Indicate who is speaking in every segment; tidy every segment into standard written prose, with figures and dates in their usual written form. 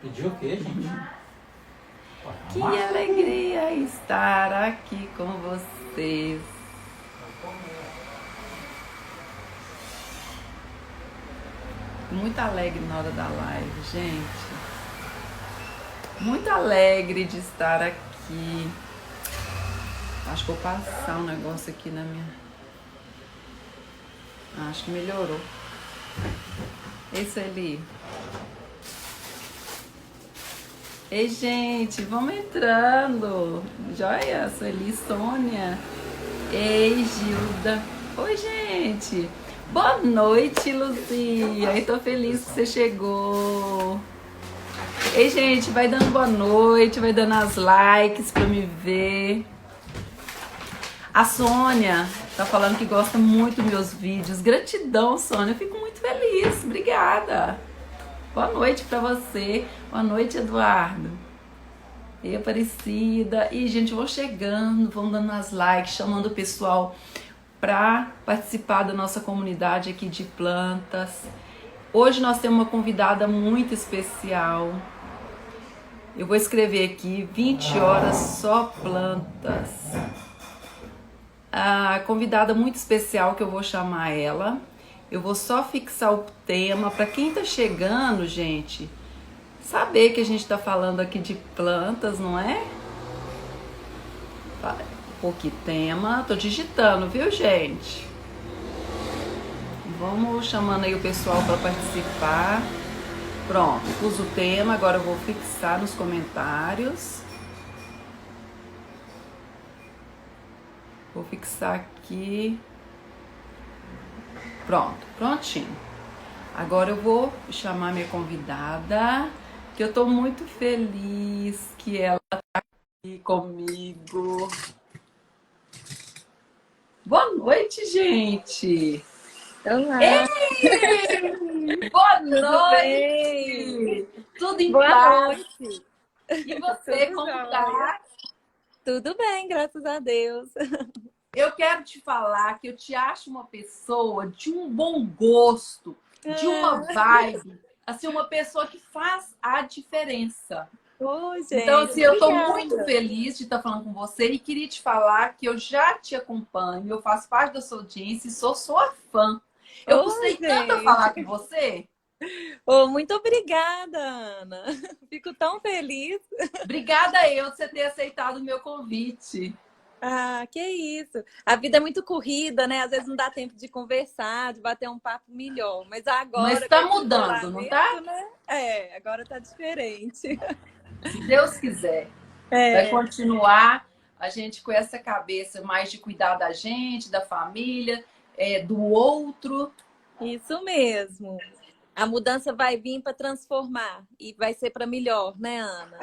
Speaker 1: Pediu o quê, gente?
Speaker 2: Que alegria estar aqui com vocês. Muito alegre na hora da live, gente. Muito alegre de estar aqui. Acho que vou passar um negócio aqui na minha... Acho que melhorou. Ei, Sueli. Ei, gente, vamos entrando. Joia, Sueli, Sônia. Ei, Gilda. Oi, gente. Boa noite, Luzia. Eu tô feliz que você chegou. Ei, gente, vai dando boa noite, vai dando as likes pra me ver. A Sônia tá falando que gosta muito dos meus vídeos. Gratidão, Sônia. Eu fico muito feliz. Obrigada. Boa noite pra você. Boa noite, Eduardo. E Aparecida. E, gente, vão chegando, vão dando as likes, chamando o pessoal para participar da nossa comunidade aqui de plantas. Hoje nós temos uma convidada muito especial. Eu vou escrever aqui 20 horas só plantas. A convidada muito especial que eu vou chamar ela. Eu vou só fixar o tema para quem tá chegando, gente, saber que a gente tá falando aqui de plantas, não é? Por que tema? Tô digitando, viu, gente? Vamos chamando aí o pessoal para participar. Pronto, pus o tema, agora eu vou fixar nos comentários. Vou fixar aqui. Pronto, prontinho. Agora eu vou chamar minha convidada, que eu tô muito feliz que ela tá aqui comigo. Boa noite, gente!
Speaker 3: Olá!
Speaker 2: Ei! Boa noite!
Speaker 3: Tudo bem?
Speaker 2: Tudo em
Speaker 3: Boa
Speaker 2: paz?
Speaker 3: noite!
Speaker 2: E você,
Speaker 3: Tudo
Speaker 2: como
Speaker 3: jóia?
Speaker 2: tá?
Speaker 3: Tudo bem, graças a Deus.
Speaker 2: Eu quero te falar que eu te acho uma pessoa de um bom gosto, de uma vibe, assim, uma pessoa que faz a diferença.
Speaker 3: Oi,
Speaker 2: Então,
Speaker 3: gente,
Speaker 2: assim, eu estou muito
Speaker 3: obrigada.
Speaker 2: feliz de estar falando com você e queria te falar que eu já te acompanho, eu faço parte da sua audiência e sou sua fã. Eu
Speaker 3: Oi,
Speaker 2: custei tanto a falar
Speaker 3: gente.
Speaker 2: com você.
Speaker 3: Oh, muito obrigada, Ana. Fico tão feliz.
Speaker 2: Obrigada eu de você ter aceitado o meu convite.
Speaker 3: Ah, que isso. A vida é muito corrida, né? Às vezes não dá tempo de conversar, de bater um papo melhor. Mas
Speaker 2: Mas
Speaker 3: agora, com
Speaker 2: está
Speaker 3: esse
Speaker 2: mudando, não tá?
Speaker 3: isolamento, né? Agora tá diferente.
Speaker 2: Se Deus quiser. Vai
Speaker 3: É,
Speaker 2: continuar a gente com essa cabeça mais de cuidar da gente, da família, do outro.
Speaker 3: isso mesmo. A mudança vai vir para transformar e vai ser para melhor, né, Ana?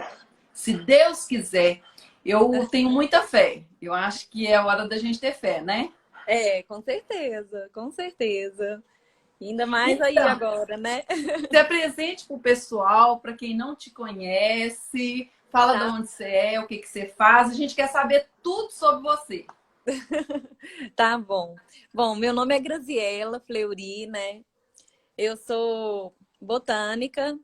Speaker 2: Se Deus quiser. Eu tenho muita fé. Eu acho que é hora da gente ter fé, né?
Speaker 3: É, com certeza, com certeza. Ainda mais aí
Speaker 2: Então,
Speaker 3: agora, né?
Speaker 2: se apresente para o pessoal, para quem não te conhece, fala de
Speaker 3: Tá,
Speaker 2: onde você é, o que que você faz. A gente quer saber tudo sobre você.
Speaker 3: tá bom. Bom, meu nome é Graziela Fleury, né? Eu sou botânica,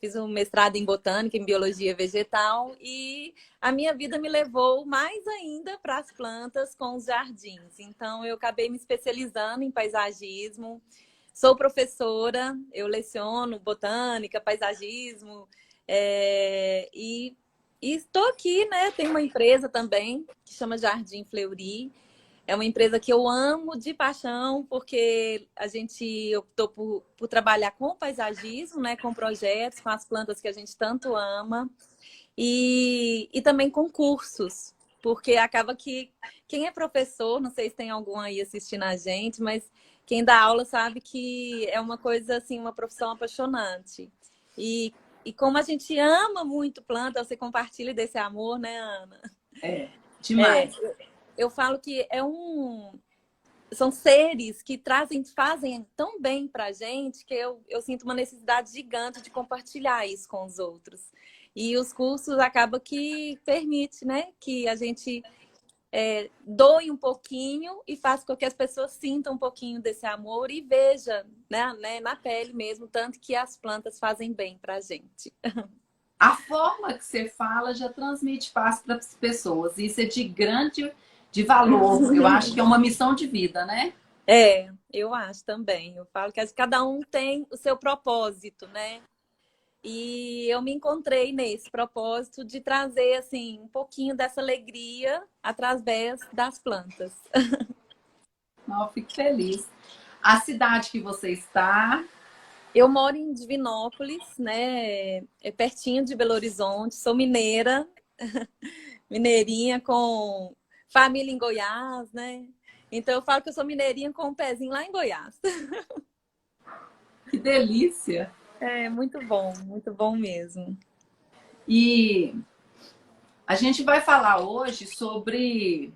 Speaker 3: fiz um mestrado em botânica, em biologia vegetal, e a minha vida me levou mais ainda para as plantas com os jardins. Então, eu acabei me especializando em paisagismo. Sou professora, eu leciono botânica, paisagismo, e estou aqui, né? Tenho uma empresa também que chama Jardim Fleury. É uma empresa que eu amo de paixão, porque a gente optou por trabalhar com paisagismo, né? Com projetos, com as plantas que a gente tanto ama, e também com cursos, porque acaba que quem é professor, não sei se tem algum aí assistindo a gente, mas quem dá aula sabe que é uma coisa assim, uma profissão apaixonante. E como a gente ama muito planta, você compartilha desse amor, né, Ana?
Speaker 2: É,
Speaker 3: É,
Speaker 2: demais.
Speaker 3: eu falo que são seres que fazem tão bem pra gente que eu sinto uma necessidade gigante de compartilhar isso com os outros. E os cursos acabam que permite, né, que a gente doe um pouquinho e faça com que as pessoas sintam um pouquinho desse amor e veja, né, na pele mesmo, tanto que as plantas fazem bem pra gente.
Speaker 2: A forma que você fala já transmite paz para as pessoas. Isso é de valor. Eu acho que é uma missão de vida, né?
Speaker 3: Eu acho também. Eu falo que cada um tem o seu propósito, né? E eu me encontrei nesse propósito de trazer assim um pouquinho dessa alegria através das plantas.
Speaker 2: Não, eu fico feliz. A cidade que você está,
Speaker 3: Eu moro em Divinópolis, né? É pertinho de Belo Horizonte. Sou mineira, mineirinha com família em Goiás, né? Então eu falo que eu sou mineirinha com um pezinho lá em Goiás.
Speaker 2: que delícia!
Speaker 3: É muito bom mesmo.
Speaker 2: E a gente vai falar hoje sobre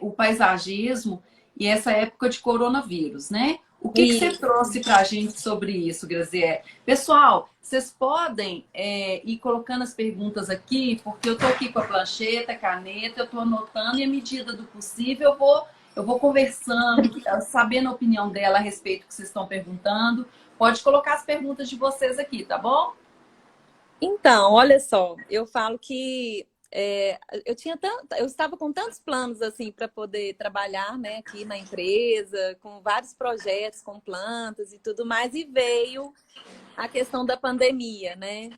Speaker 2: o paisagismo e essa época de coronavírus, né? O que você
Speaker 3: E
Speaker 2: trouxe para a gente sobre isso, Graziele? Pessoal, vocês podem ir colocando as perguntas aqui, porque eu estou aqui com a plancheta, caneta, eu estou anotando e, à medida do possível, eu vou conversando, sabendo a opinião dela a respeito do que vocês estão perguntando. Pode colocar as perguntas de vocês aqui, tá bom?
Speaker 3: então, olha só, eu falo que eu estava com tantos planos assim para poder trabalhar, né, aqui na empresa, com vários projetos, com plantas e tudo mais, e veio a questão da pandemia, né?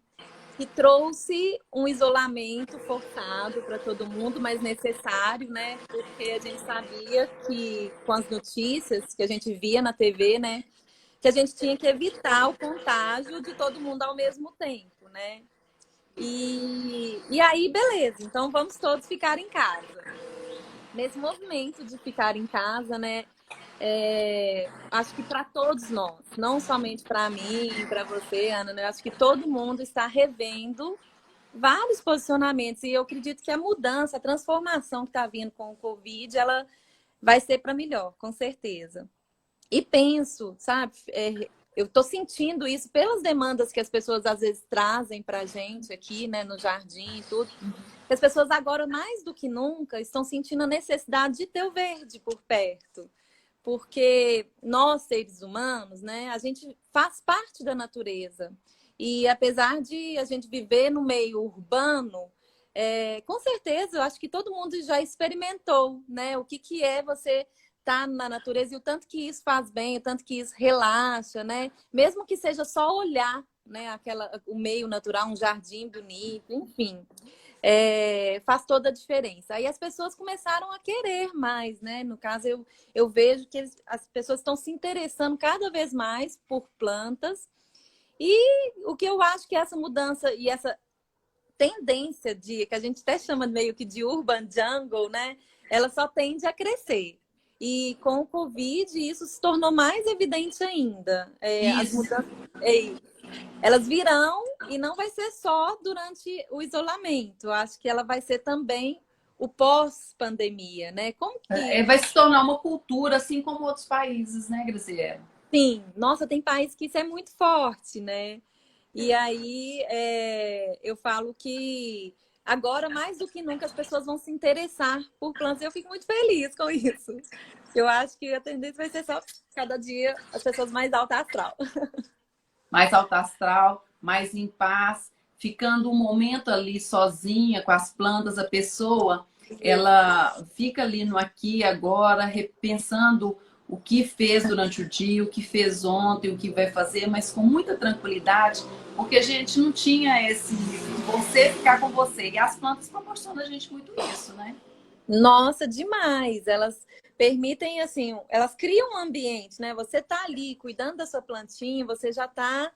Speaker 3: Que trouxe um isolamento forçado para todo mundo, mas necessário, né? Porque a gente sabia que com as notícias que a gente via na TV, né, que a gente tinha que evitar o contágio de todo mundo ao mesmo tempo, né? E aí, beleza, então vamos todos ficar em casa. Nesse movimento de ficar em casa, né? Acho que para todos nós, não somente para mim, para você, Ana, né? Acho que todo mundo está revendo vários posicionamentos e eu acredito que a mudança, a transformação que está vindo com o Covid, ela vai ser para melhor, com certeza. E penso, sabe, eu estou sentindo isso pelas demandas que as pessoas às vezes trazem para a gente aqui, né, no jardim e tudo. Que as pessoas agora, mais do que nunca, estão sentindo a necessidade de ter o verde por perto. Porque nós, seres humanos, né, a gente faz parte da natureza. E apesar de a gente viver no meio urbano, com certeza, eu acho que todo mundo já experimentou, né? O que é você estar na natureza e o tanto que isso faz bem, o tanto que isso relaxa, né? Mesmo que seja só olhar, né? O meio natural, um jardim bonito, enfim. Faz toda a diferença. Aí as pessoas começaram a querer mais, né? No caso, eu vejo que as pessoas estão se interessando cada vez mais por plantas. E o que eu acho que essa mudança e essa tendência que a gente até chama meio que de urban jungle, né? Ela só tende a crescer. E com o Covid, isso se tornou mais evidente ainda. As
Speaker 2: Isso.
Speaker 3: mudanças, elas virão e não vai ser só durante o isolamento. Eu acho que ela vai ser também o pós-pandemia, né? Como que...
Speaker 2: Vai se tornar uma cultura, assim como outros países, né, Graziele?
Speaker 3: Sim, nossa, tem países que isso é muito forte, né? E aí eu falo que agora, mais do que nunca, as pessoas vão se interessar por plantas. Eu fico muito feliz com isso. Eu acho que a tendência vai ser só cada dia as pessoas mais alta astral.
Speaker 2: Mais alto astral, mais em paz, ficando um momento ali sozinha com as plantas, a pessoa, ela fica ali no aqui e agora, repensando o que fez durante o dia, o que fez ontem, o que vai fazer, mas com muita tranquilidade, porque a gente não tinha esse você ficar com você. E as plantas proporcionam a gente muito isso, né?
Speaker 3: Nossa, demais! Elas permitem, assim, elas criam um ambiente, né? Você tá ali cuidando da sua plantinha, você já tá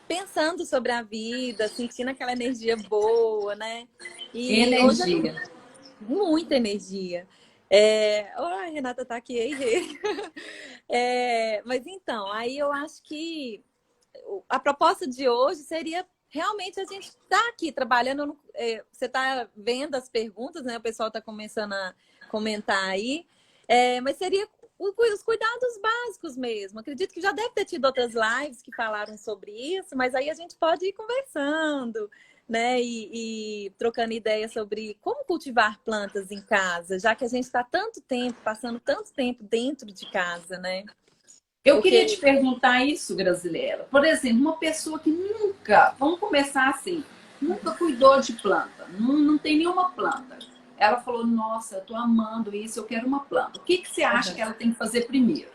Speaker 3: pensando sobre a vida, sentindo aquela energia boa, né? E hoje
Speaker 2: Energia.
Speaker 3: muita energia. Oi, Renata tá aqui, aí. Mas então, aí eu acho que a proposta de hoje seria realmente a gente estar aqui trabalhando. Você está vendo as perguntas, né? O pessoal está começando a comentar aí. Mas seria os cuidados básicos mesmo. Acredito que já deve ter tido outras lives que falaram sobre isso, mas aí a gente pode ir conversando, né? E trocando ideias sobre como cultivar plantas em casa, já que a gente está tanto tempo, passando tanto tempo dentro de casa, né?
Speaker 2: Eu queria te
Speaker 3: Porque
Speaker 2: perguntar isso, Grazilela. Por exemplo, uma pessoa que nunca, vamos começar assim, nunca cuidou de planta, não tem nenhuma planta. Ela falou, nossa, eu tô amando isso, eu quero uma planta. O que que você acha que ela tem que fazer primeiro?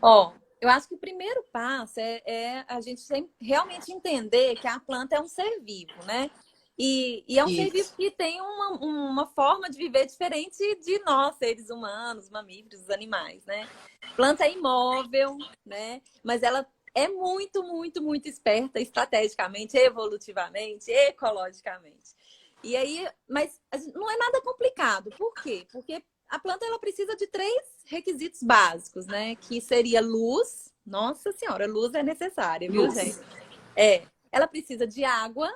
Speaker 3: Ó, eu acho que o primeiro passo é a gente realmente entender que a planta é um ser vivo, né? E é um ser vivo
Speaker 2: Isso.
Speaker 3: que tem uma forma de viver diferente de nós, seres humanos, mamíferos, animais, né? Planta é imóvel, né? Mas ela é muito, muito, muito esperta estrategicamente, evolutivamente, ecologicamente. E aí, mas não é nada complicado. Por quê? Porque a planta ela precisa de três requisitos básicos, né? Que seria luz. Nossa senhora, luz é necessária, viu, gente?
Speaker 2: Luz.
Speaker 3: Ela precisa de água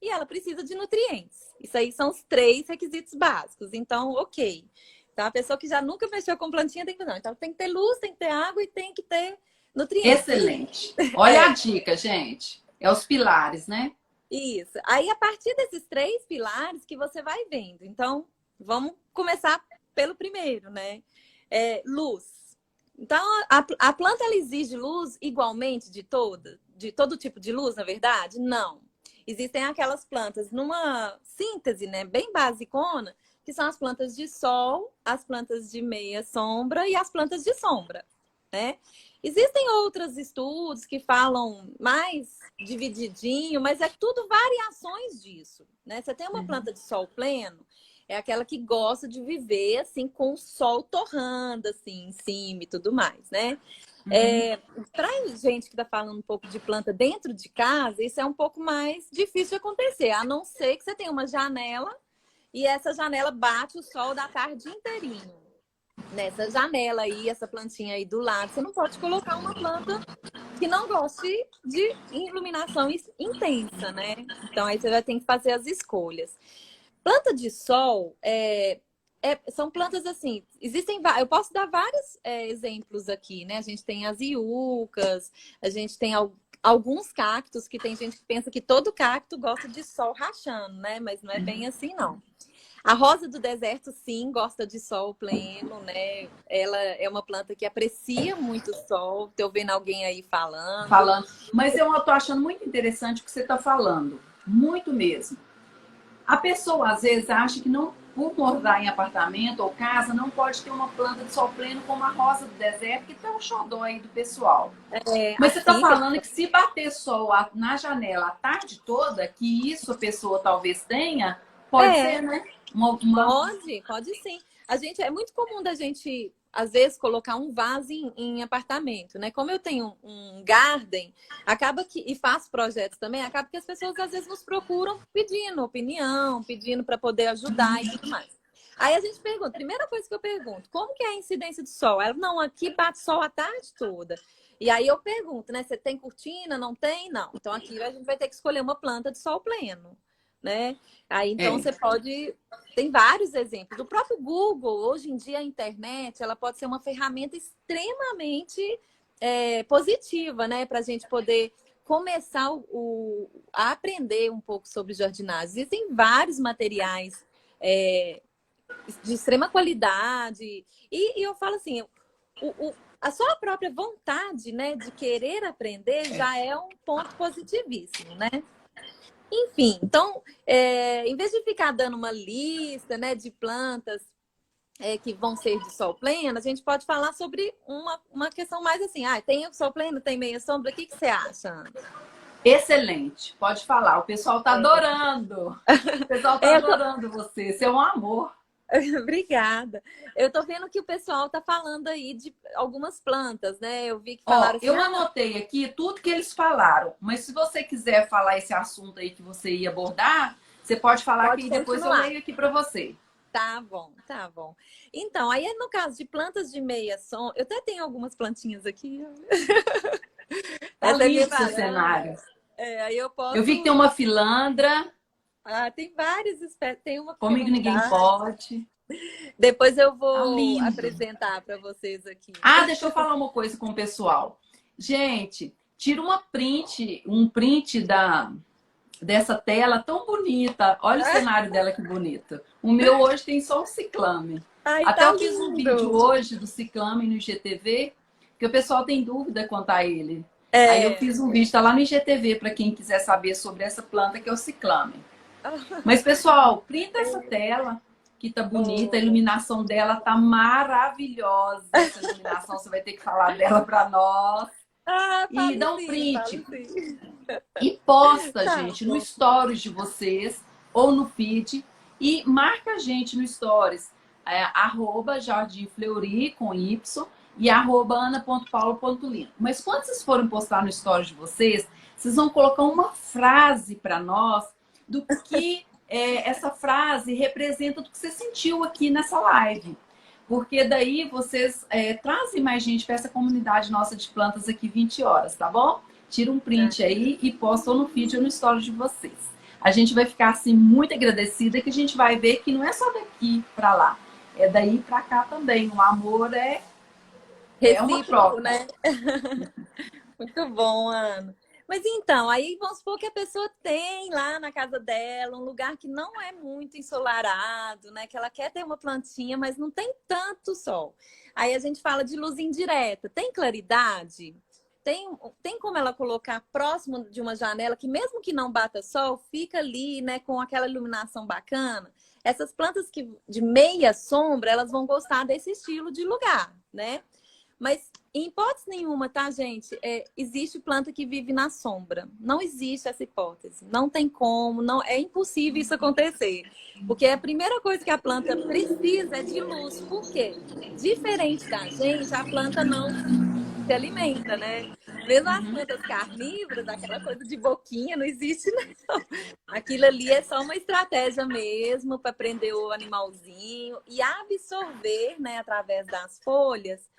Speaker 3: e ela precisa de nutrientes. Isso aí são os três requisitos básicos. Então, ok. Então, a pessoa que já nunca mexeu com plantinha tem que não. Então, tem que ter luz, tem que ter água e tem que ter nutrientes.
Speaker 2: Excelente. Olha a dica, gente. É os pilares, né?
Speaker 3: Isso. Aí, a partir desses três pilares que você vai vendo. Então, vamos começar pelo primeiro, né? Luz. Então, a planta ela exige luz igualmente de todo tipo de luz, na verdade? Não. Existem aquelas plantas numa síntese, né, bem basicona, que são as plantas de sol, as plantas de meia sombra e as plantas de sombra, né? Existem outros estudos que falam mais divididinho, mas é tudo variações disso, né? Você tem uma planta de sol pleno, é aquela que gosta de viver assim com o sol torrando assim em cima e tudo mais, né? Para gente que está falando um pouco de planta dentro de casa, isso é um pouco mais difícil de acontecer, a não ser que você tenha uma janela e essa janela bate o sol da tarde inteirinho. Nessa janela aí, essa plantinha aí do lado, você não pode colocar uma planta que não goste de iluminação intensa, né? Então aí você vai ter que fazer as escolhas. Planta de sol são plantas assim, existem, eu posso dar vários exemplos aqui, né? A gente tem as iucas, a gente tem alguns cactos que tem gente que pensa que todo cacto gosta de sol rachando, né? Mas não é bem assim, não. A rosa do deserto, sim, gosta de sol pleno, né? Ela é uma planta que aprecia muito o sol. Estou vendo alguém aí falando.
Speaker 2: Falando. Mas eu tô achando muito interessante o que você está falando. Muito mesmo. A pessoa, às vezes, acha que não, por morar em apartamento ou casa, não pode ter uma planta de sol pleno como a rosa do deserto, que tá um xodó aí do pessoal. Mas você está falando que se bater sol na janela a tarde toda, que isso a pessoa talvez tenha, pode ser, né?
Speaker 3: Pode sim. É muito comum da gente, às vezes, colocar um vaso em apartamento, né? Como eu tenho um garden, e faço projetos também, acaba que as pessoas às vezes nos procuram pedindo opinião, pedindo para poder ajudar e tudo mais. Aí a gente pergunta, primeira coisa que eu pergunto, como que é a incidência de sol? Ela, não, aqui bate sol a tarde toda. E aí eu pergunto, né? Você tem cortina? Não tem? Não. Então aqui a gente vai ter que escolher uma planta de sol pleno, né? Aí então você pode. Tem vários exemplos. O próprio Google, hoje em dia, a internet, ela pode ser uma ferramenta extremamente positiva, né? Para a gente poder começar a aprender um pouco sobre jardinagem. Existem vários materiais de extrema qualidade. E eu falo assim, a sua própria vontade, né, de querer aprender já é um ponto positivíssimo, né? Enfim, então, em vez de ficar dando uma lista, né, de plantas que vão ser de sol pleno, a gente pode falar sobre uma questão mais assim, tem sol pleno, tem meia sombra, o que você acha, Ana?
Speaker 2: Excelente, pode falar. O pessoal tá adorando. O pessoal tá adorando você. Você é um amor.
Speaker 3: Obrigada. Eu tô vendo que o pessoal tá falando aí de algumas plantas, né? Eu vi que falaram assim.
Speaker 2: Eu anotei aqui tudo que eles falaram, mas se você quiser falar esse assunto aí que você ia abordar, você pode falar aqui e depois eu leio aqui para você.
Speaker 3: Tá bom, tá bom. Então, aí no caso de plantas de meia sombra, eu até tenho algumas plantinhas aqui.
Speaker 2: Tá lindo esse cenário.
Speaker 3: Aí eu posso.
Speaker 2: Eu vi que tem uma filandra.
Speaker 3: Tem várias espécies. Tem uma
Speaker 2: Comigo ninguém pode.
Speaker 3: Depois eu vou apresentar para vocês aqui.
Speaker 2: Deixa eu falar uma coisa com o pessoal. Gente, tira um print dessa tela tão bonita. Olha o cenário dela que bonito. O meu hoje tem só um ciclame.
Speaker 3: Ai,
Speaker 2: Até
Speaker 3: tá
Speaker 2: eu fiz um vídeo
Speaker 3: lindo.
Speaker 2: hoje do ciclame no IGTV, que o pessoal tem dúvida quanto a ele. Aí eu
Speaker 3: É.
Speaker 2: fiz um vídeo, tá lá no IGTV para quem quiser saber sobre essa planta que é o ciclame. Mas, pessoal, printa essa tela que tá bonita, a
Speaker 3: Oh.
Speaker 2: iluminação dela tá maravilhosa. Essa iluminação, você vai ter que falar dela para nós.
Speaker 3: Ah,
Speaker 2: E dá um
Speaker 3: falo
Speaker 2: print
Speaker 3: sim.
Speaker 2: e posta,
Speaker 3: Tá
Speaker 2: gente, no
Speaker 3: bom.
Speaker 2: stories de vocês ou no feed e marca a gente no stories. Arroba Jardim Fleury com Y e arroba ana.paulo.lino. Mas quando vocês forem postar no stories de vocês, vocês vão colocar uma frase para nós do que essa frase representa do que você sentiu aqui nessa live. Porque daí vocês trazem mais gente para essa comunidade nossa de plantas aqui 20 horas, tá bom? Tira um print aí e posta no feed ou no story de vocês. A gente vai ficar assim muito agradecida que a gente vai ver que não é só daqui para lá, é daí para cá também. O amor é uma
Speaker 3: Recíproco,
Speaker 2: troca.
Speaker 3: né? Muito bom, Ana. Mas então, aí vamos supor que a pessoa tem lá na casa dela um lugar que não é muito ensolarado, né? Que ela quer ter uma plantinha, mas não tem tanto sol. Aí a gente fala de luz indireta. Tem claridade? Tem como ela colocar próximo de uma janela que mesmo que não bata sol, fica ali, né, com aquela iluminação bacana? Essas plantas que de meia sombra, elas vão gostar desse estilo de lugar, né? Mas em hipótese nenhuma, tá, gente? Existe planta que vive na sombra. Não existe essa hipótese. Não tem como, não é impossível isso acontecer. Porque a primeira coisa que a planta precisa é de luz. Por quê? Diferente da gente, a planta não se alimenta, né? Mesmo as plantas carnívoras, aquela coisa de boquinha, não existe, não. Aquilo ali é só uma estratégia mesmo para prender o animalzinho e absorver, né, através das folhas,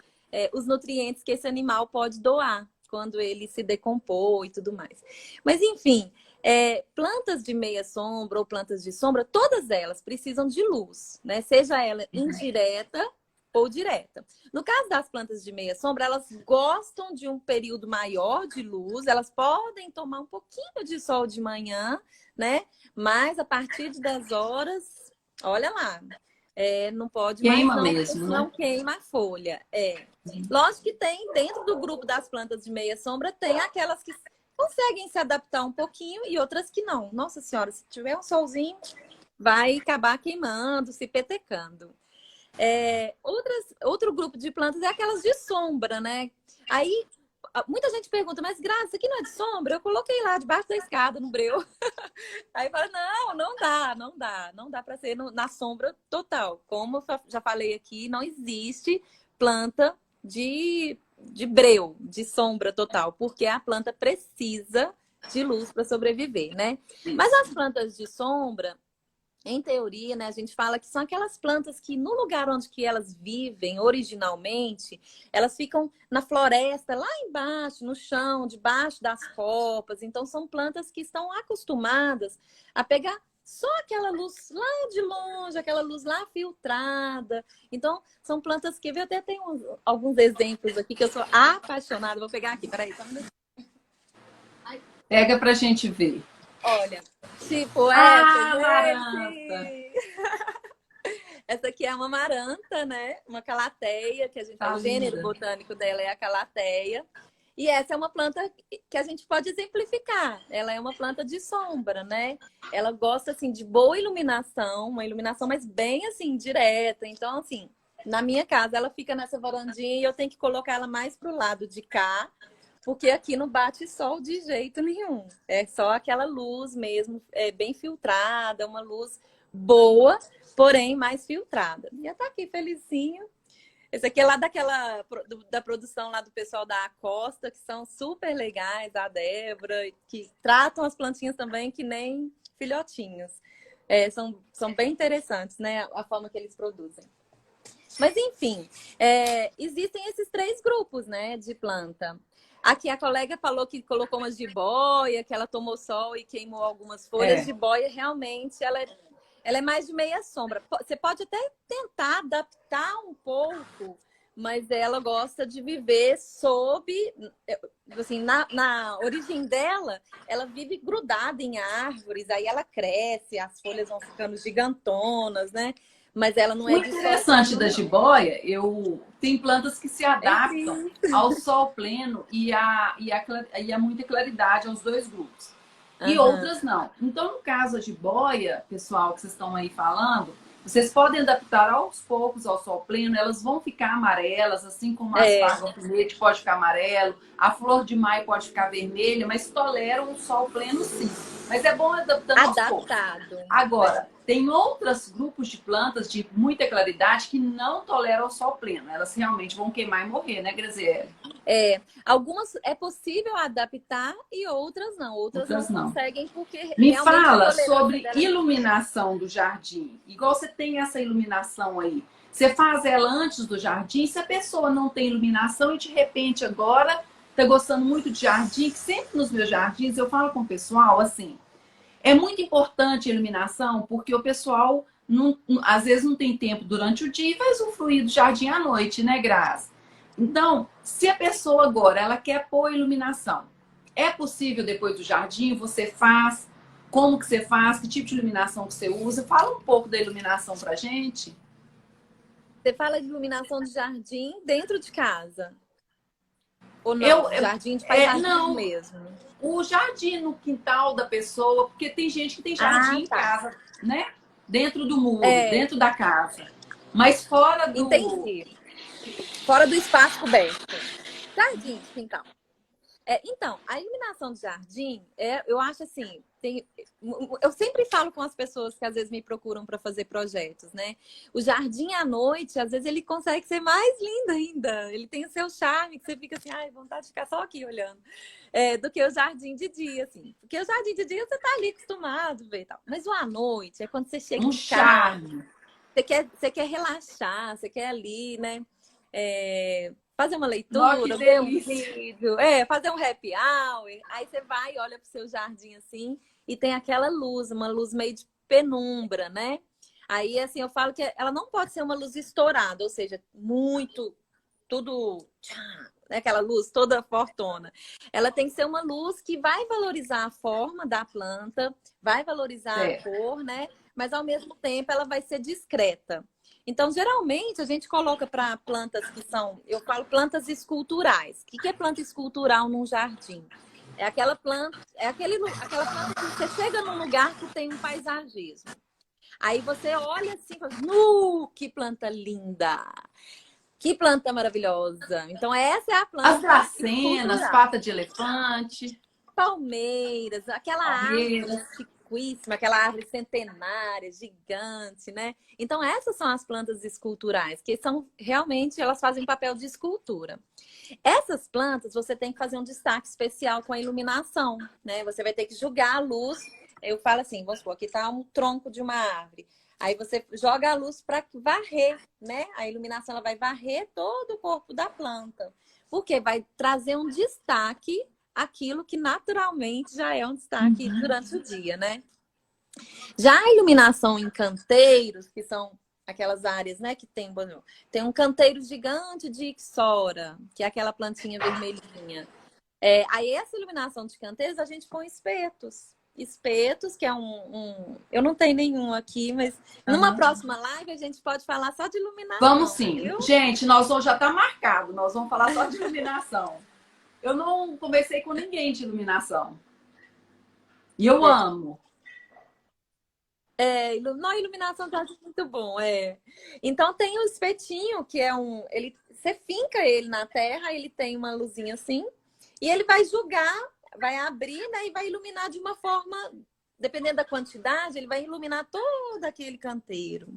Speaker 3: os nutrientes que esse animal pode doar quando ele se decompor e tudo mais. Mas, enfim, plantas de meia sombra ou plantas de sombra, todas elas precisam de luz, né? Seja ela indireta ou direta. No caso das plantas de meia sombra, elas gostam de um período maior de luz, elas podem tomar um pouquinho de sol de manhã, né? Mas a partir de 10 horas, olha lá, não pode mais
Speaker 2: Queima
Speaker 3: não, porque
Speaker 2: mesmo, né?
Speaker 3: senão queima a folha. Lógico que tem, dentro do grupo das plantas de meia sombra, tem aquelas que conseguem se adaptar um pouquinho e outras que não. Nossa Senhora, se tiver um solzinho, vai acabar queimando, se petecando. Outro grupo de plantas é aquelas de sombra, né? Aí muita gente pergunta, mas Graça, isso aqui não é de sombra? Eu coloquei lá debaixo da escada, no breu. Aí fala, não dá para ser na sombra total. Como eu já falei aqui, não existe planta de breu, de sombra total, porque a planta precisa de luz para sobreviver, né? Mas as plantas de sombra, em teoria, né, a gente fala que são aquelas plantas que no lugar onde que elas vivem originalmente, elas ficam na floresta, lá embaixo, no chão, debaixo das copas. Então, são plantas que estão acostumadas a pegar só aquela luz lá de longe, aquela luz lá filtrada. Então, são plantas que eu até tenho alguns exemplos aqui que eu sou apaixonada. Vou pegar aqui, peraí, só um minutinho.
Speaker 2: Pega pra gente ver.
Speaker 3: Olha, tipo essa,
Speaker 2: Maranta!
Speaker 3: gente! Essa aqui é uma maranta, né? Uma calateia, que a gente
Speaker 2: Tá
Speaker 3: fala, o gênero
Speaker 2: linda.
Speaker 3: botânico dela é a calateia. E essa é uma planta que a gente pode exemplificar. Ela é uma planta de sombra, né? Ela gosta, assim, de boa iluminação, uma iluminação, mas bem, assim, direta. Então, assim, na minha casa, ela fica nessa varandinha e eu tenho que colocar ela mais pro lado de cá, porque aqui não bate sol de jeito nenhum. É só aquela luz mesmo, bem filtrada, uma luz boa, porém mais filtrada. Já tá aqui felizinho. Esse aqui é lá da produção lá do pessoal da Acosta, que são super legais, a Débora, que tratam as plantinhas também que nem filhotinhos. São bem interessantes, né? A forma que eles produzem. Mas, enfim, existem esses 3 grupos, né, de planta. Aqui a colega falou que colocou umas jiboia, que ela tomou sol e queimou algumas folhas. Jiboia, realmente, ela é mais de meia sombra. Você pode até tentar adaptar um pouco mas ela gosta de viver sob, assim, na origem dela, ela vive grudada em árvores, aí ela cresce, as folhas vão ficando gigantonas, né? Mas ela não
Speaker 2: O
Speaker 3: é de sol
Speaker 2: interessante
Speaker 3: pleno,
Speaker 2: da
Speaker 3: não.
Speaker 2: jiboia, tem plantas que se
Speaker 3: É
Speaker 2: adaptam
Speaker 3: incrível.
Speaker 2: ao sol pleno e a muita claridade aos dois grupos. E
Speaker 3: Aham.
Speaker 2: outras não. Então, no caso da jiboia, pessoal, que vocês estão aí falando, vocês podem adaptar aos poucos ao sol pleno, elas vão ficar amarelas, assim como a
Speaker 3: É,
Speaker 2: aspargo alfinete pode ficar amarelo, a flor de maio pode ficar vermelha, mas toleram o sol pleno sim. Mas é bom adaptando aos poucos.
Speaker 3: adaptado. É.
Speaker 2: Agora, tem outros grupos de plantas de muita claridade que não toleram o sol pleno. Elas realmente vão queimar e morrer, né, Graziele?
Speaker 3: Algumas é possível adaptar e outras não. Outras não
Speaker 2: Outras não.
Speaker 3: conseguem porque
Speaker 2: Me
Speaker 3: realmente a
Speaker 2: fala
Speaker 3: tolerância
Speaker 2: sobre
Speaker 3: dela é diferente.
Speaker 2: iluminação do jardim. Igual você tem essa iluminação aí. Você faz ela antes do jardim. Se a pessoa não tem iluminação e de repente agora está gostando muito de jardim, que sempre nos meus jardins eu falo com o pessoal assim, é muito importante a iluminação porque o pessoal às vezes não tem tempo durante o dia e vai usufruir do jardim à noite, né, Graça? Então, se a pessoa agora ela quer pôr iluminação, é possível depois do jardim você faz? Como que você faz? Que tipo de iluminação que você usa? Fala um pouco da iluminação pra gente.
Speaker 3: Você fala de iluminação de jardim dentro de casa? Ou
Speaker 2: Eu,
Speaker 3: não? Jardim de paisagismo
Speaker 2: não,
Speaker 3: mesmo.
Speaker 2: o jardim no quintal da pessoa, porque tem gente que tem
Speaker 3: Ah,
Speaker 2: jardim em
Speaker 3: tá.
Speaker 2: casa, né? Dentro do muro,
Speaker 3: É,
Speaker 2: dentro da casa. Mas fora do.
Speaker 3: entendi. Fora do espaço coberto. Jardim de quintal. Então, a iluminação de jardim, eu acho assim, eu sempre falo com as pessoas que às vezes me procuram para fazer projetos, né? O jardim à noite, às vezes ele consegue ser mais lindo ainda. Ele tem o seu charme, que você fica assim, ai, vontade de ficar só aqui olhando. Do que o jardim de dia, assim. Porque o jardim de dia você tá ali acostumado a ver e tal. Mas o à noite é quando você chega
Speaker 2: Um
Speaker 3: em casa,
Speaker 2: charme.
Speaker 3: você quer relaxar, você quer ali, né? Fazer uma
Speaker 2: Nossa, que
Speaker 3: leitura, ver um
Speaker 2: delícia.
Speaker 3: vídeo, fazer um happy hour. Aí você vai e olha pro seu jardim assim e tem aquela luz, uma luz meio de penumbra, né? Aí, assim, eu falo que ela não pode ser uma luz estourada, ou seja, muito, tudo, né, aquela luz toda fortona. Ela tem que ser uma luz que vai valorizar a forma da planta, vai valorizar a
Speaker 2: Certo.
Speaker 3: cor, né? Mas ao mesmo tempo ela vai ser discreta. Então, geralmente, a gente coloca para plantas que são, eu falo plantas esculturais. O que é planta escultural num jardim? É aquela planta, aquela planta que você chega num lugar que tem um paisagismo. Aí você olha assim e fala, que planta linda! Que planta maravilhosa! Então, essa é a
Speaker 2: As
Speaker 3: planta
Speaker 2: dracenas,
Speaker 3: escultural.
Speaker 2: pata de elefante,
Speaker 3: Palmeiras, aquela árvore
Speaker 2: palmeiras.
Speaker 3: antiquíssima, aquela árvore centenária, gigante, né? Então, essas são as plantas esculturais, que são realmente, elas fazem papel de escultura. Essas plantas, você tem que fazer um destaque especial com a iluminação, né? Você vai ter que jogar a luz. Eu falo assim, vamos supor, aqui está um tronco de uma árvore. Aí você joga a luz para varrer, né? A iluminação ela vai varrer todo o corpo da planta. Porque vai trazer um destaque aquilo que naturalmente já é um destaque durante o dia, né? Já a iluminação em canteiros, que são aquelas áreas, né, que tem um canteiro gigante de ixora, que é aquela plantinha vermelhinha. Aí essa iluminação de canteiros a gente põe espetos. Espetos, que é eu não tenho nenhum aqui, mas numa próxima live a gente pode falar só de
Speaker 2: Vamos
Speaker 3: iluminação,
Speaker 2: sim.
Speaker 3: viu?
Speaker 2: Gente, já está marcado. Nós vamos falar só de iluminação. Eu não conversei com ninguém de iluminação. E eu amo.
Speaker 3: Não, iluminação tá muito bom, Então tem o espetinho, que é você finca ele na terra, ele tem uma luzinha assim, e ele vai jogar, vai abrir, né, e vai iluminar de uma forma, dependendo da quantidade, ele vai iluminar todo aquele canteiro.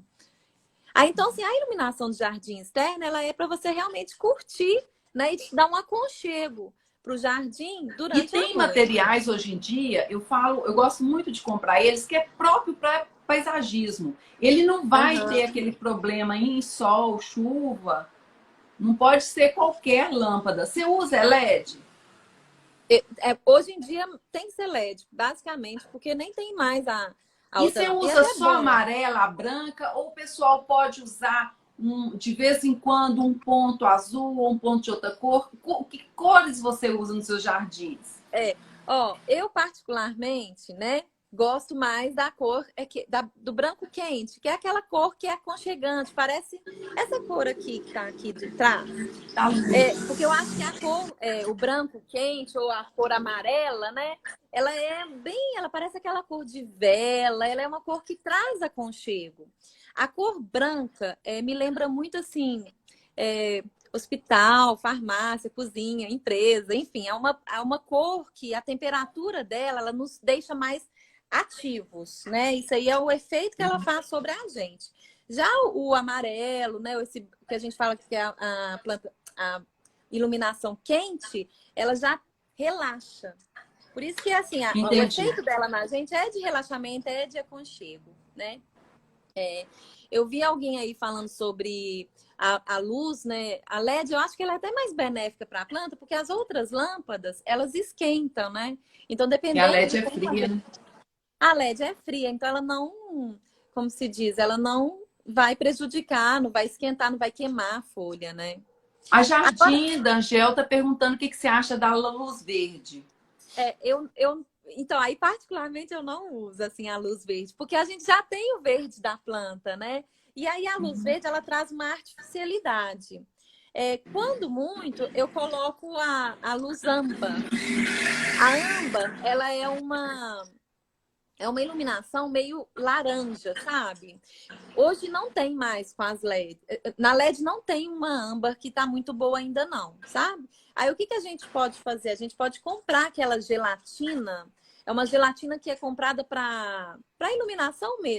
Speaker 3: Aí, então, assim, a iluminação de jardim externo, ela é para você realmente curtir, né, e te dar um aconchego para o jardim
Speaker 2: E
Speaker 3: durante a
Speaker 2: tem
Speaker 3: noite.
Speaker 2: materiais hoje em dia, eu gosto muito de comprar eles, que é próprio para paisagismo. Ele não vai ter
Speaker 3: Aham.
Speaker 2: aquele problema em sol, chuva. Não pode ser qualquer lâmpada. Você usa LED?
Speaker 3: Hoje em dia tem que ser LED, basicamente, porque nem tem mais a
Speaker 2: E
Speaker 3: outra
Speaker 2: você
Speaker 3: lâmpada. E é
Speaker 2: usa
Speaker 3: até
Speaker 2: só
Speaker 3: bom.
Speaker 2: amarela, a branca, ou o pessoal pode usar de vez em quando um ponto azul ou um ponto de outra cor? Que cores você usa nos seus jardins?
Speaker 3: Ó, eu particularmente, né, gosto mais da cor do branco quente, que é aquela cor que é aconchegante, parece essa cor aqui que tá aqui de trás.
Speaker 2: Da luz.
Speaker 3: Porque eu acho que a cor, o branco quente ou a cor amarela, né? Ela parece aquela cor de vela, ela é uma cor que traz aconchego. A cor branca me lembra muito assim, hospital, farmácia, cozinha, empresa, enfim, é uma cor que a temperatura dela, ela nos deixa mais ativos, né? Isso aí é o efeito que ela faz sobre a gente. Já o amarelo, né? Esse que a gente fala que é a planta, a iluminação quente, ela já relaxa. Por isso que assim, o
Speaker 2: Entendi.
Speaker 3: efeito dela na gente é de relaxamento, é de aconchego, né? Eu vi alguém aí falando sobre a luz, né? A LED, eu acho que ela é até mais benéfica para a planta, porque as outras lâmpadas, elas esquentam, né? Então,
Speaker 2: E a
Speaker 3: dependendo
Speaker 2: LED
Speaker 3: de
Speaker 2: é
Speaker 3: como
Speaker 2: fria, né?
Speaker 3: a LED é fria, então ela não, como se diz, ela não vai prejudicar, não vai esquentar, não vai queimar a folha, né?
Speaker 2: A
Speaker 3: Agora,
Speaker 2: Jardim da Angel tá perguntando o que você acha da luz verde.
Speaker 3: então, aí particularmente eu não uso assim a luz verde, porque a gente já tem o verde da planta, né? E aí a luz verde ela traz uma artificialidade. Quando muito, eu coloco a luz âmbar. A âmbar, ela é uma iluminação meio laranja, sabe? Hoje não tem mais com as LED. Na LED não tem uma âmbar que tá muito boa ainda não, sabe? Aí o que a gente pode fazer? A gente pode comprar aquela gelatina. É uma gelatina que é comprada para iluminação mesmo.